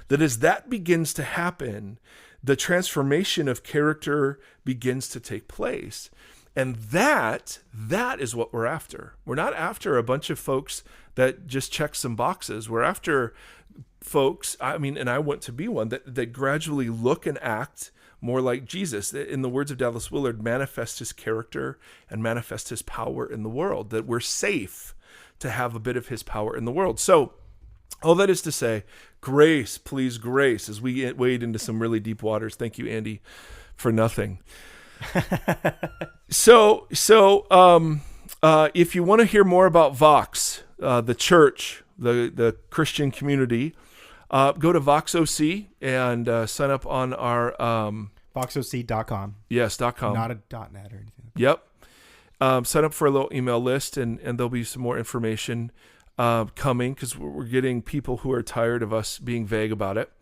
That as that begins to happen, the transformation of character begins to take place. And that is what we're after. We're not after a bunch of folks that just check some boxes. We're after folks, and I want to be one, that gradually look and act more like Jesus. In the words of Dallas Willard, manifest his character and manifest his power in the world, that we're safe to have a bit of his power in the world. So All that is to say, grace, please, grace, as we wade into some really deep waters. Thank you, Andy, for nothing. So, if you want to hear more about Vox, the church, the Christian community, go to VoxOC and sign up on our VoxOC.com. Yes, .com. Not a .net or anything. Yep. Sign up for a little email list, and there'll be some more information coming, because we're getting people who are tired of us being vague about it.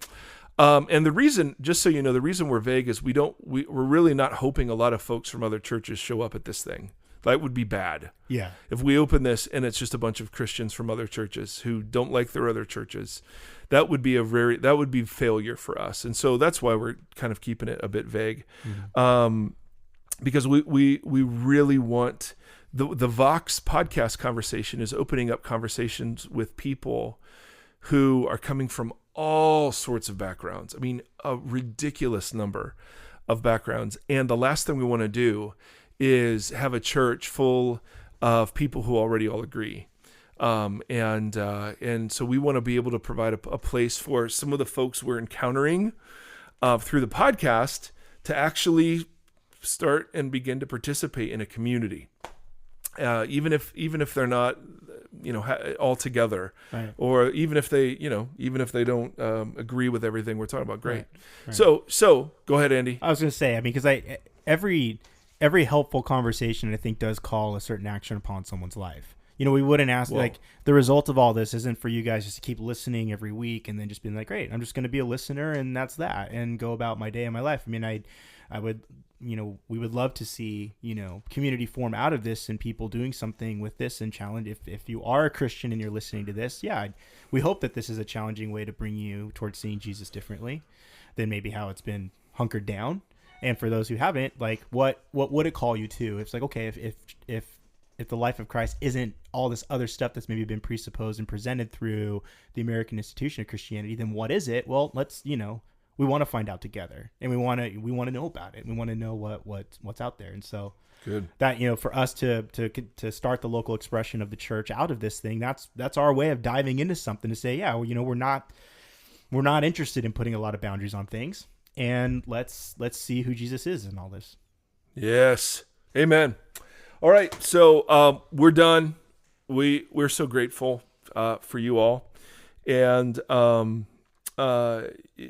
And the reason, just so you know, the reason we're vague is we're really not hoping a lot of folks from other churches show up at this thing. That would be bad. Yeah. If we open this and it's just a bunch of Christians from other churches who don't like their other churches, that would be failure for us. And so that's why we're kind of keeping it a bit vague. Mm-hmm. Because we really want the Vox podcast conversation is opening up conversations with people who are coming from all sorts of backgrounds. I mean, a ridiculous number of backgrounds. And the last thing we want to do is have a church full of people who already all agree. And so we want to be able to provide a place for some of the folks we're encountering through the podcast to actually start and begin to participate in a community. Even if they're not, all together, right. Or even if they don't agree with everything we're talking about. Great. Right. So go ahead, Andy. I was going to say, because every helpful conversation, I think, does call a certain action upon someone's life. We wouldn't ask, the result of all this isn't for you guys just to keep listening every week and then just being like, great, I'm just going to be a listener and that's that, and go about my day and my life. I mean, I would, we would love to see, community form out of this and people doing something with this and challenge. If you are a Christian and you're listening to this, we hope that this is a challenging way to bring you towards seeing Jesus differently than maybe how it's been hunkered down. And for those who haven't, what would it call you to? It's like, okay, if the life of Christ isn't all this other stuff that's maybe been presupposed and presented through the American institution of Christianity, then what is it? Well, let's, we want to find out together, and we want to know about it. We want to know what's out there. And so good that, for us to start the local expression of the church out of this thing, that's our way of diving into something to say, we're not interested in putting a lot of boundaries on things, and let's see who Jesus is in all this. Yes. Amen. All right. So, we're done. We're so grateful, for you all, and,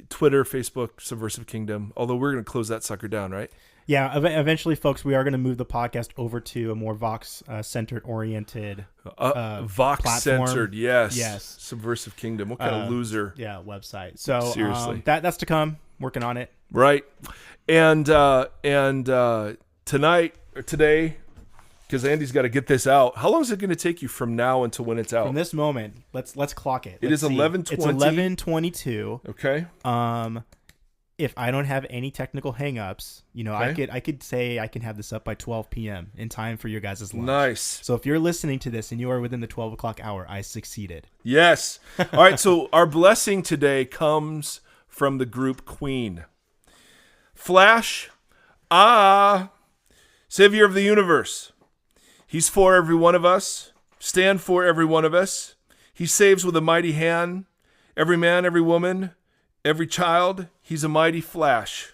Twitter, Facebook, Subversive Kingdom, although we're going to close that sucker down, right? Yeah, eventually, folks, we are going to move the podcast over to a more Vox-centered oriented Vox-centered, yes. Yes. Subversive Kingdom. What kind of loser? Yeah, website. So seriously, that's to come. Working on it. Right. And tonight or today, because Andy's got to get this out. How long is it going to take you from now until when it's out? From this moment, let's clock it. It is 11:20. It's 11:22. Okay. If I don't have any technical hangups, okay. I could say I can have this up by 12 p.m. in time for your guys' lunch. Nice. So if you're listening to this and you are within the 12 o'clock hour, I succeeded. Yes. All right. So our blessing today comes from the group Queen. Flash, Savior of the universe. He's for every one of us. Stand for every one of us. He saves with a mighty hand. Every man, every woman, every child. He's a mighty flash.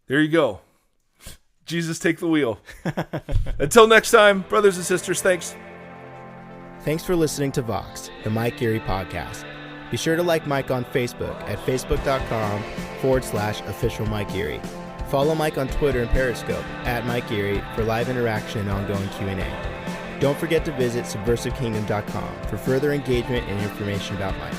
There you go. Jesus, take the wheel. Until next time, brothers and sisters, thanks. Thanks for listening to Vox, the Mike Geary podcast. Be sure to like Mike on Facebook at facebook.com/official Mike Geary. Follow Mike on Twitter and Periscope at Mike Geary for live interaction and ongoing Q&A. Don't forget to visit subversivekingdom.com for further engagement and information about Mike.